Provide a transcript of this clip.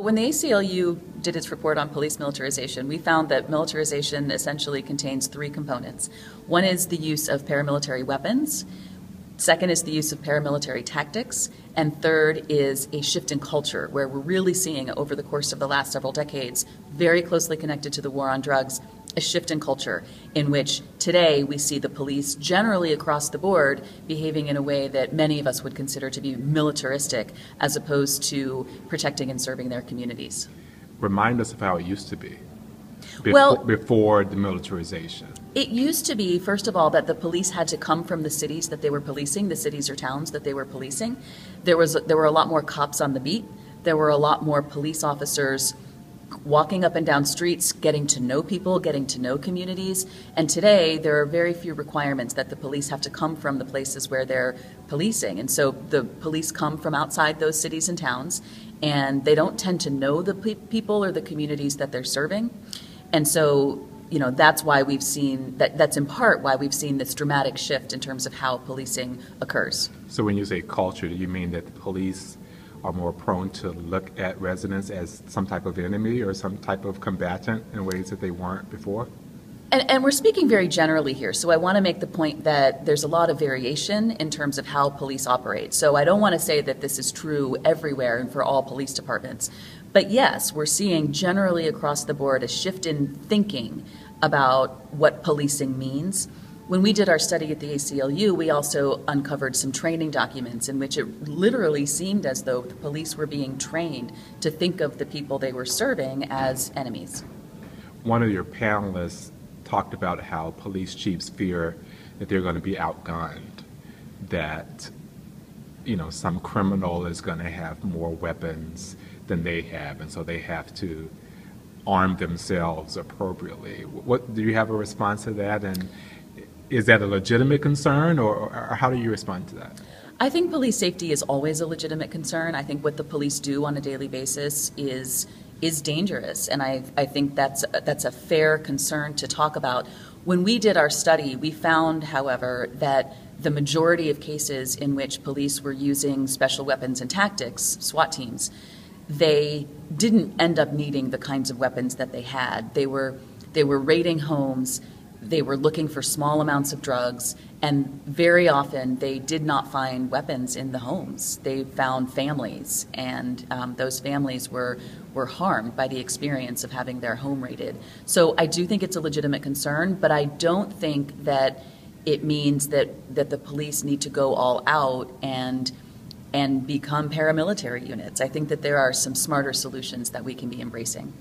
When the ACLU did its report on police militarization, we found that militarization essentially contains three components. One is the use of paramilitary weapons. Second is the use of paramilitary tactics. And third is a shift in culture, where we're really seeing over the course of the last several decades, very closely connected to the war on drugs, a shift in culture in which today we see the police generally across the board behaving in a way that many of us would consider to be militaristic as opposed to protecting and serving their communities. Remind us of how it used to be before the militarization. It used to be, first of all, that the police had to come from the cities that they were policing, the cities or towns that they were policing. There were a lot more cops on the beat. There were a lot more police officers walking up and down streets, getting to know people, getting to know communities. And today, there are very few requirements that the police have to come from the places where they're policing. And so the police come from outside those cities and towns, and they don't tend to know the people or the communities that they're serving. And so, that's why we've seen, that's in part why we've seen this dramatic shift in terms of how policing occurs. So when you say culture, do you mean that the police are more prone to look at residents as some type of enemy or some type of combatant in ways that they weren't before? And we're speaking very generally here, so I want to make the point that there's a lot of variation in terms of how police operate. So I don't want to say that this is true everywhere and for all police departments. But yes, we're seeing generally across the board a shift in thinking about what policing means. When we did our study at the ACLU, we also uncovered some training documents in which it literally seemed as though the police were being trained to think of the people they were serving as enemies. One of your panelists talked about how police chiefs fear that they're going to be outgunned, that some criminal is going to have more weapons than they have, and so they have to arm themselves appropriately. What do you have a response to that, and is that a legitimate concern, or how do you respond to that? I think police safety is always a legitimate concern. I think what the police do on a daily basis is dangerous, and I think that's a fair concern to talk about. When we did our study, we found, however, that the majority of cases in which police were using special weapons and tactics, SWAT teams, they didn't end up needing the kinds of weapons that they had. They were raiding homes. They were looking for small amounts of drugs, and very often they did not find weapons in the homes. They found families, and those families were harmed by the experience of having their home raided. So I do think it's a legitimate concern, but I don't think that it means that the police need to go all out and become paramilitary units. I think that there are some smarter solutions that we can be embracing.